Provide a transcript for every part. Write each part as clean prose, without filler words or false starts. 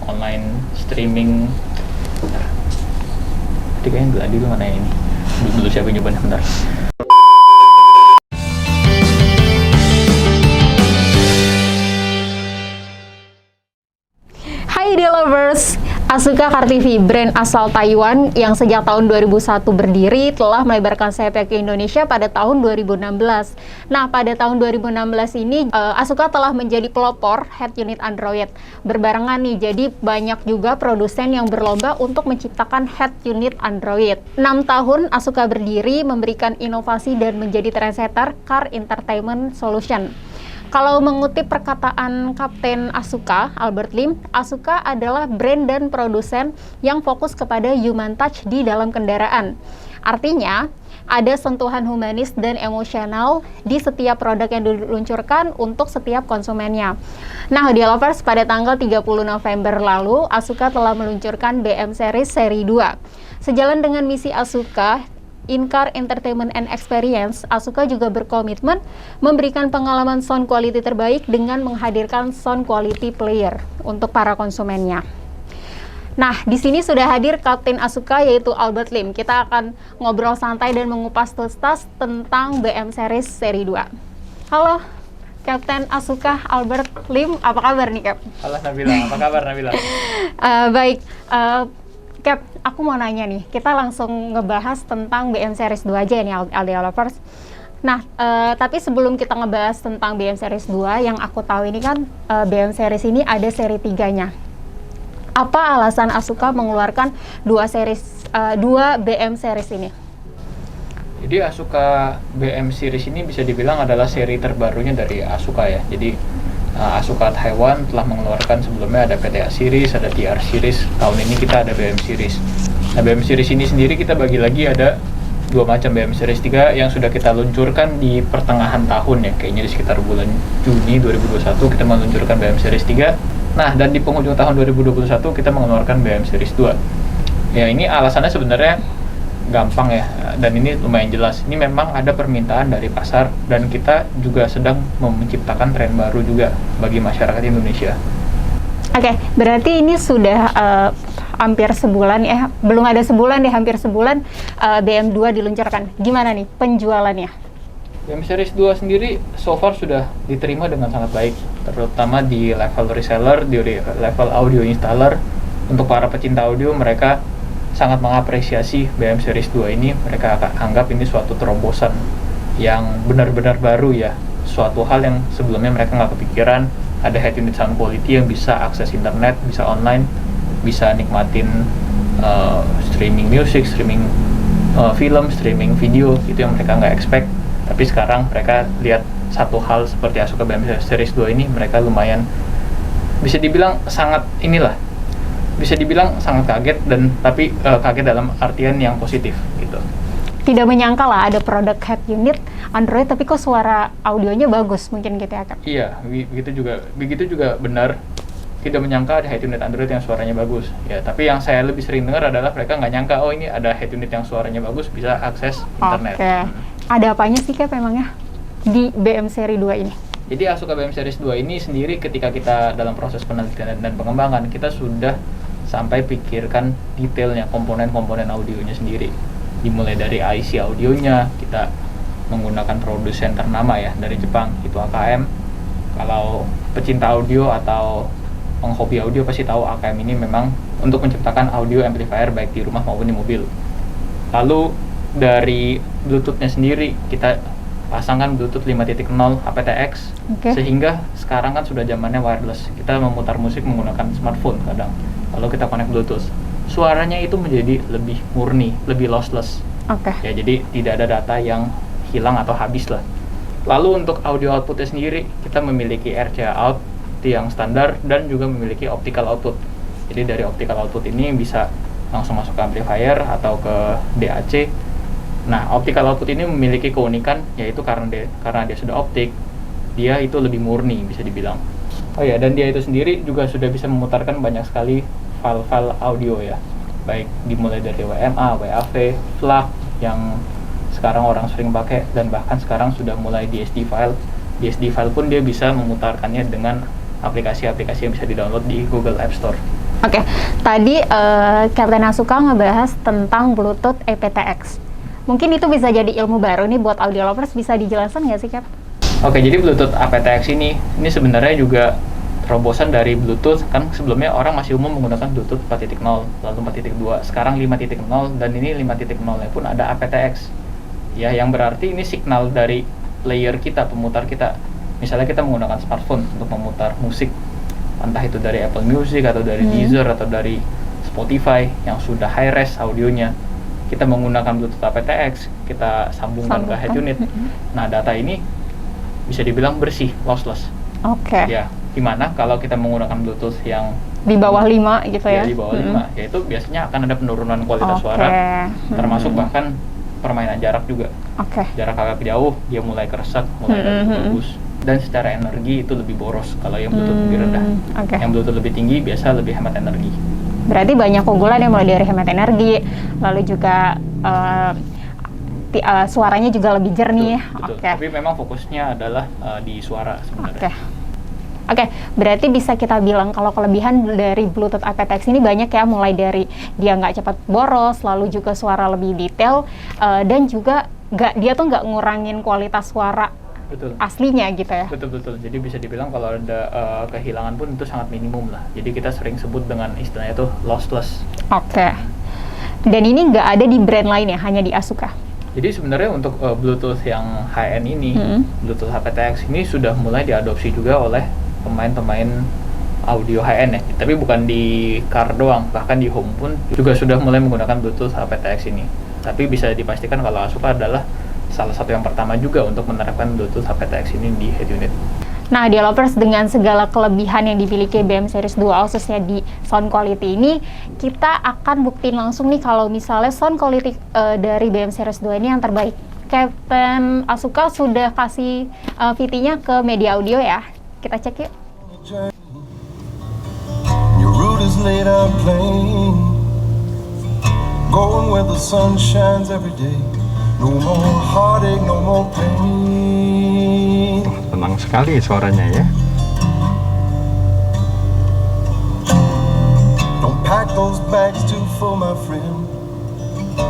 online streaming. Bentar. Tadi kayaknya Gladi dulu mana ini? Dulu siapa yang nyobain, bentar. Hai Lovers, Asuka Kartv, brand asal Taiwan yang sejak tahun 2001 berdiri, telah melebarkan sayapnya ke Indonesia pada tahun 2016. Nah, pada tahun 2016 ini Asuka telah menjadi pelopor head unit Android. Berbarengan nih, jadi banyak juga produsen yang berlomba untuk menciptakan head unit Android. 6 tahun Asuka berdiri, memberikan inovasi dan menjadi trendsetter car entertainment solution. Kalau mengutip perkataan Kapten Asuka, Albert Lim, Asuka adalah brand dan produsen yang fokus kepada human touch di dalam kendaraan. Artinya, ada sentuhan humanis dan emosional di setiap produk yang diluncurkan untuk setiap konsumennya. Nah, Audio Lovers, pada tanggal 30 November lalu, Asuka telah meluncurkan BM Series seri 2. Sejalan dengan misi Asuka, In-Car Entertainment and Experience, Asuka juga berkomitmen memberikan pengalaman sound quality terbaik dengan menghadirkan sound quality player untuk para konsumennya. Nah, di sini sudah hadir Kapten Asuka yaitu Albert Lim. Kita akan ngobrol santai dan mengupas tuntas tentang BM Series seri 2. Halo, Kapten Asuka, Albert Lim, apa kabar nih, Kap? Halo Nabila, apa kabar Nabila? Baik, Cap, aku mau nanya nih, kita langsung ngebahas tentang BM Series 2 aja nih, Audio Lovers. Nah, tapi sebelum kita ngebahas tentang BM Series 2, yang aku tahu ini kan BM Series ini ada seri 3-nya. Apa alasan Asuka mengeluarkan dua BM Series ini? Jadi Asuka BM Series ini bisa dibilang adalah seri terbarunya dari Asuka ya. Jadi Asuka Taiwan telah mengeluarkan sebelumnya ada PTA Series, ada TR Series. Tahun ini kita ada BM Series. Nah, BM Series ini sendiri kita bagi lagi ada dua macam BM Series 3 yang sudah kita luncurkan di pertengahan tahun ya. Kayaknya di sekitar bulan Juni 2021 kita meluncurkan BM Series 3. Nah, dan di penghujung tahun 2021 kita mengeluarkan BM Series 2. Ya, ini alasannya sebenarnya gampang ya, dan ini lumayan jelas. Ini memang ada permintaan dari pasar dan kita juga sedang menciptakan tren baru juga bagi masyarakat Indonesia. Oke, berarti ini sudah hampir sebulan ya, belum ada sebulan deh, hampir sebulan BM2 diluncurkan. Gimana nih penjualannya? BM Series 2 sendiri so far sudah diterima dengan sangat baik, terutama di level reseller, di level audio installer. Untuk para pecinta audio, mereka sangat mengapresiasi BM Series 2 ini. Mereka akan anggap ini suatu terobosan yang benar-benar baru ya, suatu hal yang sebelumnya mereka nggak kepikiran. Ada head unit sound quality yang bisa akses internet, bisa online, bisa nikmatin streaming music, streaming film, streaming video, itu yang mereka nggak expect. Tapi sekarang mereka lihat satu hal seperti Asuka BM Series 2 ini, mereka lumayan bisa dibilang sangat bisa dibilang sangat kaget, dan tapi kaget dalam artian yang positif gitu. Tidak menyangka lah ada produk head unit Android tapi kok suara audionya bagus, mungkin gitu ya, Kak? Iya, begitu juga benar. Tidak menyangka ada head unit Android yang suaranya bagus ya, tapi yang saya lebih sering dengar adalah mereka nggak nyangka, oh ini ada head unit yang suaranya bagus bisa akses internet. Oke. Ada apanya sih, Kak, emangnya di BM Seri 2 ini? Jadi Asuka BM Series 2 ini sendiri, ketika kita dalam proses penelitian dan pengembangan, kita sudah sampai pikirkan detailnya komponen-komponen audionya sendiri. Dimulai dari IC audionya, kita menggunakan produsen ternama ya dari Jepang, itu AKM. Kalau pecinta audio atau penghobi audio pasti tahu AKM ini memang untuk menciptakan audio amplifier baik di rumah maupun di mobil. Lalu dari Bluetooth-nya sendiri, kita pasangkan Bluetooth 5.0 aptX, sehingga sekarang kan sudah zamannya wireless. Kita memutar musik menggunakan smartphone kadang. Lalu kita connect Bluetooth, suaranya itu menjadi lebih murni, lebih lossless. Ya, jadi tidak ada data yang hilang atau habis lah. Lalu untuk audio outputnya sendiri, kita memiliki RCA out yang standar dan juga memiliki optical output. Jadi dari optical output ini bisa langsung masuk ke amplifier atau ke DAC. Nah, optical output ini memiliki keunikan, yaitu karena dia sudah optik, dia itu lebih murni bisa dibilang. Oh ya, dan dia itu sendiri juga sudah bisa memutarkan banyak sekali file-file audio ya, baik dimulai dari WMA, WAV, FLAC yang sekarang orang sering pakai, dan bahkan sekarang sudah mulai DSD file. DSD file pun dia bisa memutarkannya dengan aplikasi-aplikasi yang bisa di-download di Google App Store. Oke, tadi Kapten Asuka ngebahas tentang Bluetooth aptX. Mungkin itu bisa jadi ilmu baru nih buat audio lovers, bisa dijelaskan nggak sih, Cap? Oke, jadi Bluetooth aptX ini sebenarnya juga terobosan dari Bluetooth. Kan sebelumnya orang masih umum menggunakan Bluetooth 4.0, lalu 4.2, sekarang 5.0, dan ini 5.0-nya pun ada aptX. Ya, yang berarti ini signal dari player kita, pemutar kita. Misalnya kita menggunakan smartphone untuk memutar musik, entah itu dari Apple Music atau dari Deezer atau dari Spotify yang sudah high res audionya. Kita menggunakan Bluetooth aptX, kita sambungkan ke head unit. Nah, data ini bisa dibilang bersih, lossless. Oke. Ya, dimana kalau kita menggunakan Bluetooth yang Di bawah 5 gitu ya? di bawah 5, yaitu biasanya akan ada penurunan kualitas suara, termasuk bahkan permainan jarak juga. Jarak agak jauh, dia mulai keresek, mulai lebih bagus. Dan secara energi itu lebih boros kalau yang Bluetooth lebih rendah. Yang Bluetooth lebih tinggi biasa lebih hemat energi. Berarti banyak keunggulan yang mulai dari hemat energi, lalu juga suaranya juga lebih jernih. Betul. Tapi memang fokusnya adalah di suara sebenarnya. Oke, berarti bisa kita bilang kalau kelebihan dari Bluetooth aptX ini banyak ya, mulai dari dia nggak cepat boros, lalu juga suara lebih detail, dan juga dia tuh nggak ngurangin kualitas suara aslinya gitu ya. Betul. Jadi bisa dibilang kalau ada kehilangan pun itu sangat minimum lah. Jadi kita sering sebut dengan istilahnya itu lossless. Oke. Dan ini nggak ada di brand lain ya, hanya di Asuka. Jadi sebenarnya untuk Bluetooth yang high-end ini, Bluetooth aptX ini sudah mulai diadopsi juga oleh pemain-pemain audio high-end ya. Tapi bukan di car doang, bahkan di home pun juga sudah mulai menggunakan Bluetooth aptX ini. Tapi bisa dipastikan kalau Asuka adalah salah satu yang pertama juga untuk menerapkan Bluetooth aptX ini di head unit. Nah, audio lovers, dengan segala kelebihan yang dimiliki BM Series 2 khususnya di sound quality ini, kita akan buktiin langsung nih kalau misalnya sound quality dari BM Series 2 ini yang terbaik. Kapten Asuka sudah kasih VT-nya ke media audio ya. Kita cek yuk. Your route is laid out plain, going where the sun shines every day. No more heartache, no more pain. Tenang sekali suaranya ya. Don't pack those bags too full, my friend.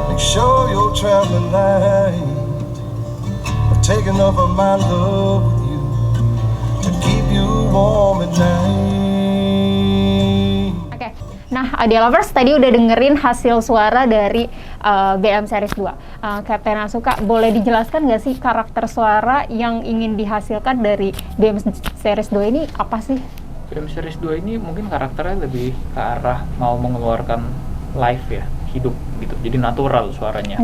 Make sure you're traveling light. I've taken enough of my love with you to keep you warm at night. Oke. Nah, audio lovers, tadi udah dengerin hasil suara dari BM Series 2. Kapten Asuka, boleh dijelaskan nggak sih karakter suara yang ingin dihasilkan dari BM Series 2 ini apa sih? BM Series 2 ini mungkin karakternya lebih ke arah mau mengeluarkan live ya, hidup gitu. Jadi natural suaranya.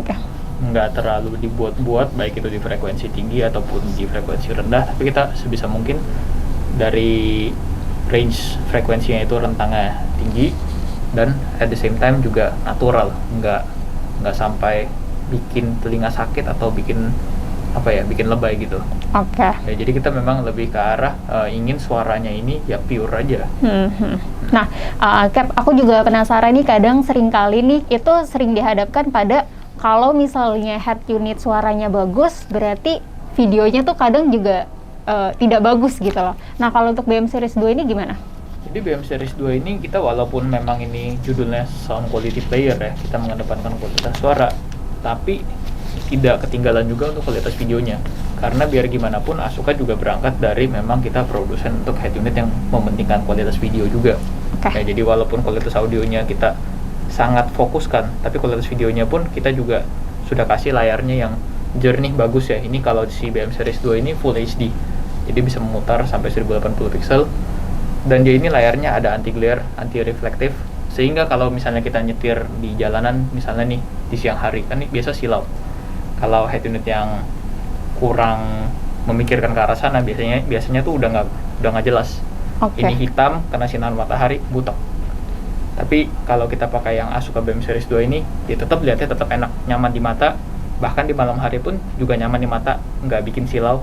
Nggak terlalu dibuat-buat, baik itu di frekuensi tinggi ataupun di frekuensi rendah, tapi kita sebisa mungkin dari range frekuensinya itu rentangnya tinggi dan at the same time juga natural, nggak sampai bikin telinga sakit atau bikin bikin lebay gitu. Ya, jadi kita memang lebih ke arah ingin suaranya ini ya pure aja. Nah, Cap, aku juga penasaran nih, kadang sering kali nih itu sering dihadapkan pada kalau misalnya head unit suaranya bagus, berarti videonya tuh kadang juga tidak bagus gitu loh. Nah, kalau untuk BM Series 2 ini gimana? Jadi BM Series 2 ini kita walaupun memang ini judulnya sound quality player ya, kita mengedepankan kualitas suara, tapi tidak ketinggalan juga untuk kualitas videonya. Karena biar gimana pun Asuka juga berangkat dari memang kita produsen untuk head unit yang mementingkan kualitas video juga. Ya, jadi walaupun kualitas audionya kita sangat fokuskan, tapi kualitas videonya pun kita juga sudah kasih layarnya yang jernih bagus ya. Ini kalau si BM Series 2 ini Full HD, jadi bisa memutar sampai 1080 pixel, dan dia ini layarnya ada anti glare, anti reflektif, sehingga kalau misalnya kita nyetir di jalanan misalnya nih di siang hari, kan nih biasa silau. Kalau head unit yang kurang memikirkan ke arah sana, biasanya tuh udah nggak jelas. Ini hitam karena sinar matahari, butek. Tapi kalau kita pakai yang Asuka BM Series 2 ini, dia tetap lihatnya tetap enak, nyaman di mata, bahkan di malam hari pun juga nyaman di mata, nggak bikin silau.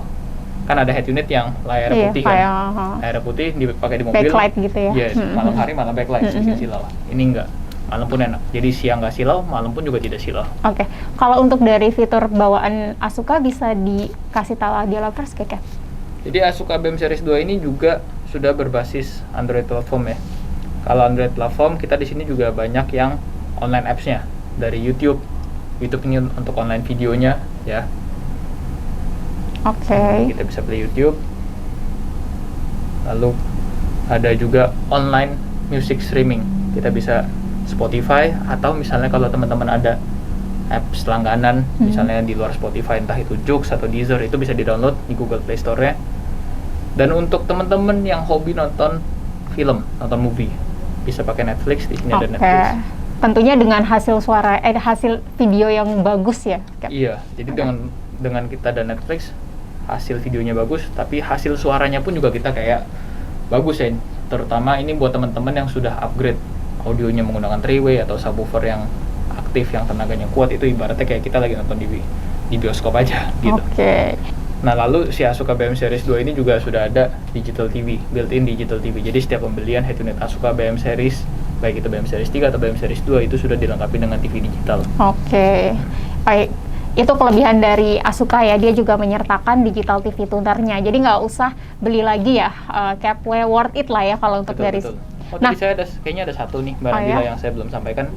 Kan ada head unit yang layarnya putih kan, layarnya putih dipakai di mobil, backlight gitu ya. Yes, malam hari malah backlight, bikin silau. Ini enggak, malam pun enak. Jadi siang nggak silau, malam pun juga tidak silau. Kalau untuk dari fitur bawaan Asuka bisa dikasih tahu audio lovers kayak? Jadi Asuka BM Series 2 ini juga sudah berbasis Android platform ya. Kalau Android platform, kita di sini juga banyak yang online apps-nya dari YouTube. YouTube ini untuk online videonya ya. Oke. Kita bisa play YouTube. Lalu ada juga online music streaming. Kita bisa Spotify, atau misalnya kalau teman-teman ada apps langganan misalnya di luar Spotify, entah itu Joox atau Deezer, itu bisa di-download di Google Play Store-nya. Dan untuk teman-teman yang hobi nonton film, nonton movie, bisa pakai Netflix. Di sini ada Netflix. Tentunya dengan hasil hasil video yang bagus ya, Cap? Iya, jadi dengan kita ada Netflix, hasil videonya bagus, tapi hasil suaranya pun juga kita kayak bagus ya. Terutama ini buat teman-teman yang sudah upgrade audionya menggunakan 3-way atau subwoofer yang aktif, yang tenaganya kuat. Itu ibaratnya kayak kita lagi nonton di bioskop aja gitu. Oke. Nah, lalu si Asuka BM Series 2 ini juga sudah ada digital TV, built-in digital TV. Jadi setiap pembelian head unit Asuka BM Series, baik itu BM Series 3 atau BM Series 2, itu sudah dilengkapi dengan TV digital. Oke. Baik. Itu kelebihan dari Asuka ya, dia juga menyertakan digital TV tunernya. Jadi nggak usah beli lagi ya, Capway worth it lah ya kalau untuk dari. Betul. Oh, tadi saya kayaknya ada satu nih, Mbak Nabila, yang saya belum sampaikan.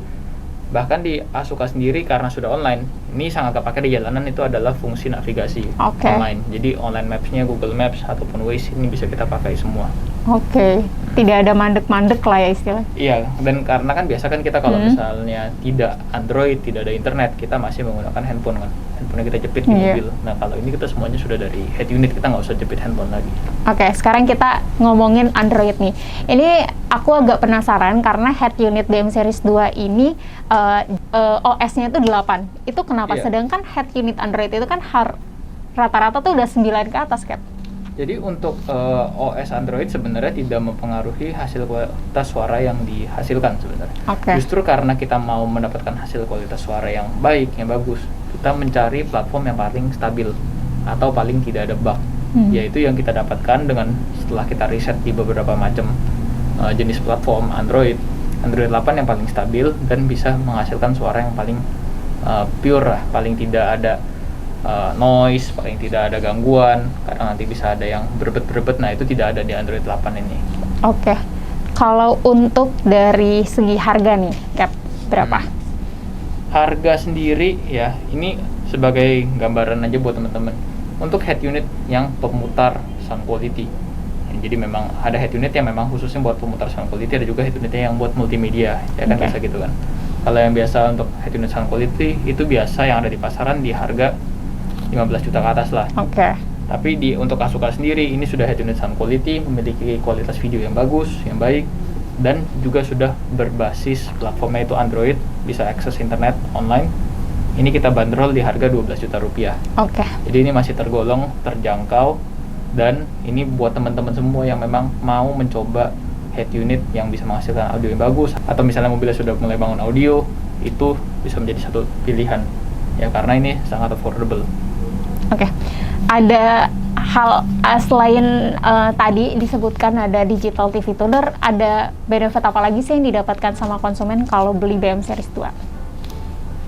Bahkan di Asuka sendiri, karena sudah online, ini sangat kepake di jalanan, itu adalah fungsi navigasi online. Jadi online Maps-nya, Google Maps ataupun Waze, ini bisa kita pakai semua. Oke. Tidak ada mandek-mandek lah ya istilahnya. Iya, dan karena kan biasa kan kita kalau misalnya tidak Android, tidak ada internet, kita masih menggunakan handphone kan. Handphonenya kita jepit di mobil. Nah, kalau ini kita semuanya sudah dari head unit, kita nggak usah jepit handphone lagi. Oke, sekarang kita ngomongin Android nih. Ini aku agak penasaran karena head unit BM Series 2 ini OS-nya itu 8. Itu kenapa? Sedangkan head unit Android itu kan rata-rata tuh udah 9 ke atas, Cap. Jadi untuk OS Android sebenarnya tidak mempengaruhi hasil kualitas suara yang dihasilkan sebenarnya. Justru karena kita mau mendapatkan hasil kualitas suara yang baik, yang bagus, kita mencari platform yang paling stabil atau paling tidak ada bug. Yaitu yang kita dapatkan dengan setelah kita riset di beberapa macam jenis platform Android 8 yang paling stabil dan bisa menghasilkan suara yang paling pure lah, paling tidak ada noise, paling tidak ada gangguan. Kadang nanti bisa ada yang berebet-berebet, nah itu tidak ada di Android 8 ini. Oke. Kalau untuk dari segi harga nih, Cap, berapa? Harga sendiri ya, ini sebagai gambaran aja buat teman-teman. Untuk head unit yang pemutar sound quality, jadi memang ada head unit yang memang khususnya buat pemutar sound quality, ada juga head unitnya yang buat multimedia, ya kan biasa gitu kan. Kalau yang biasa untuk head unit sound quality itu biasa yang ada di pasaran di harga 15 juta ke atas lah. Tapi untuk Asuka sendiri ini sudah head unit sound quality, memiliki kualitas video yang bagus, yang baik, dan juga sudah berbasis platformnya itu Android, bisa akses internet online. Ini kita bandrol di harga 12 juta rupiah. Jadi ini masih tergolong terjangkau, dan ini buat teman-teman semua yang memang mau mencoba head unit yang bisa menghasilkan audio yang bagus, atau misalnya mobilnya sudah mulai bangun audio, itu bisa menjadi satu pilihan ya, karena ini sangat affordable. Ada hal selain tadi disebutkan ada digital TV tuner, ada benefit apa lagi sih yang didapatkan sama konsumen kalau beli BM Series 2?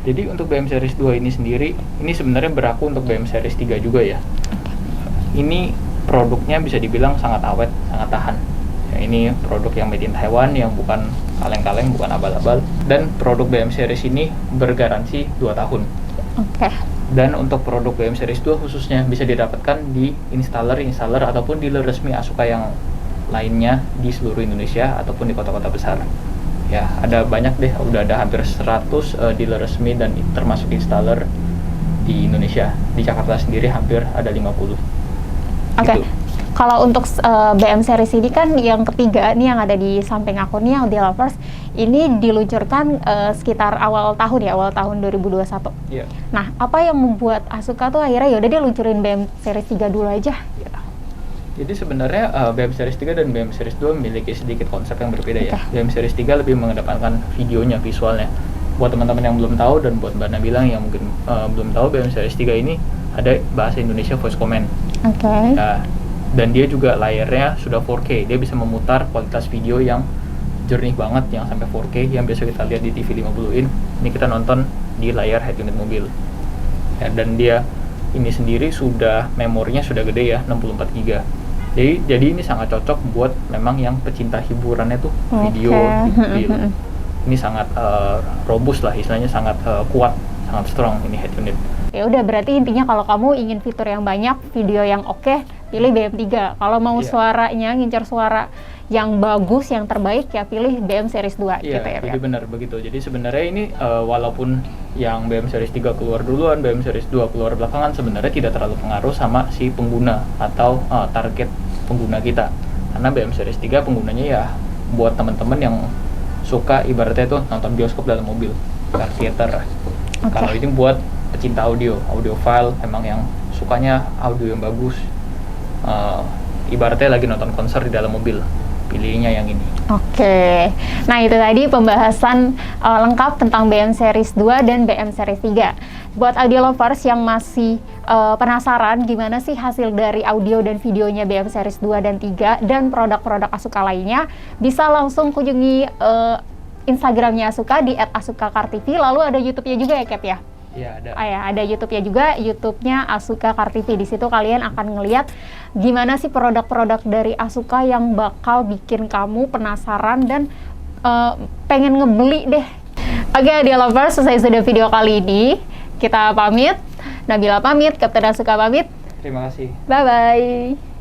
Jadi untuk BM Series 2 ini sendiri, ini sebenarnya berlaku untuk BM Series 3 juga ya. Ini produknya bisa dibilang sangat awet, sangat tahan. Ya, ini produk yang made in Taiwan, yang bukan kaleng-kaleng, bukan abal-abal. Dan produk BM Series ini bergaransi 2 tahun. Dan untuk produk BM Series 2 khususnya bisa didapatkan di installer ataupun dealer resmi Asuka yang lainnya di seluruh Indonesia ataupun di kota-kota besar. Ya, ada banyak deh, udah ada hampir 100 dealer resmi dan termasuk installer di Indonesia. Di Jakarta sendiri hampir ada 50. Gitu. Kalau untuk BM Series ini kan yang ketiga nih yang ada di samping aku nih, yang Lovers ini diluncurkan sekitar awal tahun 2021. Nah, apa yang membuat Asuka tuh akhirnya yaudah dia luncurin BM Series 3 dulu aja gitu? Jadi sebenarnya BM Series 3 dan BM Series 2 memiliki sedikit konsep yang berbeda ya. BM Series 3 lebih mengedepankan videonya, visualnya. Buat teman-teman yang belum tahu dan buat Mbak Nabila yang mungkin belum tahu, BM Series 3 ini ada bahasa Indonesia voice command. Nah, dan dia juga layarnya sudah 4K, dia bisa memutar kualitas video yang jernih banget, yang sampai 4K, yang biasa kita lihat di TV 50 in, ini kita nonton di layar head unit mobil ya. Dan dia ini sendiri sudah memorinya sudah gede ya, 64 GB. Jadi ini sangat cocok buat memang yang pecinta hiburannya tuh video, Oke. gitu. Ini sangat robust lah, istilahnya sangat kuat, sangat strong ini head unit. Ya udah, berarti intinya kalau kamu ingin fitur yang banyak, video yang oke, pilih BM3. Kalau mau Iya. suaranya, ngincar suara yang bagus, yang terbaik, ya pilih BM Series 2 Iya, gitu ya. jadi benar begitu. Jadi sebenarnya ini walaupun yang BM Series 3 keluar duluan, BM Series 2 keluar belakangan, sebenarnya tidak terlalu pengaruh sama si pengguna atau target pengguna kita. Karena BM Series 3 penggunanya ya buat teman-teman yang suka ibaratnya tuh nonton bioskop dalam mobil, car theater. Oke. Kalau ini buat pecinta audiophile, emang yang sukanya audio yang bagus, ibaratnya lagi nonton konser di dalam mobil, pilihnya yang ini. Oke, nah itu tadi pembahasan lengkap tentang BM Series 2 dan BM Series 3. Buat audio lovers yang masih penasaran gimana sih hasil dari audio dan videonya BM Series 2 dan 3 dan produk-produk Asuka lainnya, bisa langsung kunjungi Instagramnya Asuka di @asukacartv, lalu ada YouTube-nya juga ya, Cap ya? Iya, ada. Ada YouTube-nya juga, YouTube-nya Asuka Car TV. Di situ kalian akan ngelihat gimana sih produk-produk dari Asuka yang bakal bikin kamu penasaran dan pengen ngebeli deh. Oke, audio lovers, selesai sudah video kali ini. Kita pamit. Nabila pamit, Kapten Asuka pamit. Terima kasih. Bye-bye.